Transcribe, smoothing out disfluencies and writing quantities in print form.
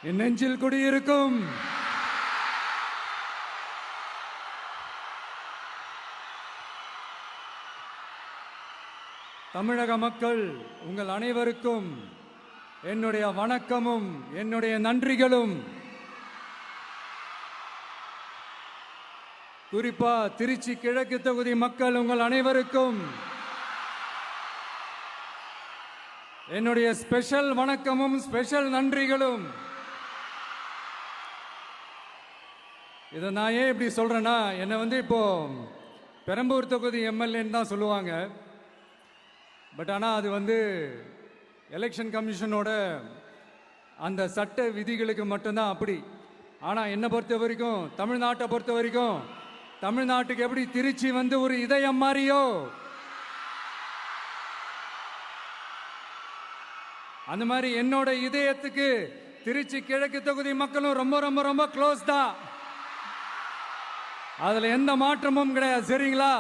என் நெஞ்சில் குடியிருக்கும் தமிழக மக்கள் உங்கள் அனைவருக்கும் என்னுடைய வணக்கமும் என்னுடைய நன்றிகளும். குறிப்பா திருச்சி கிழக்கு தொகுதி மக்கள் உங்கள் அனைவருக்கும் என்னுடைய ஸ்பெஷல் வணக்கமும் ஸ்பெஷல் நன்றிகளும். இதை நான் ஏன் இப்படி சொல்றேன்னா, என்னை இப்போ பெரம்பூர் தொகுதி எம்எல்ஏன்னு தான் சொல்லுவாங்க. பட் ஆனால் அது எலெக்ஷன் கமிஷனோட அந்த சட்ட விதிகளுக்கு மட்டும்தான் அப்படி. ஆனால் என்னை பொறுத்த வரைக்கும், தமிழ்நாட்டை பொறுத்த வரைக்கும், தமிழ்நாட்டுக்கு எப்படி திருச்சி ஒரு இதயம் மாறியோ, அந்த மாதிரி என்னோட இதயத்துக்கு திருச்சி கிழக்கு தொகுதி மக்களும் ரொம்ப ரொம்ப ரொம்ப க்ளோஸ் தான். அதுல எந்த மாற்றமும் கிடையாது. சரிங்களா?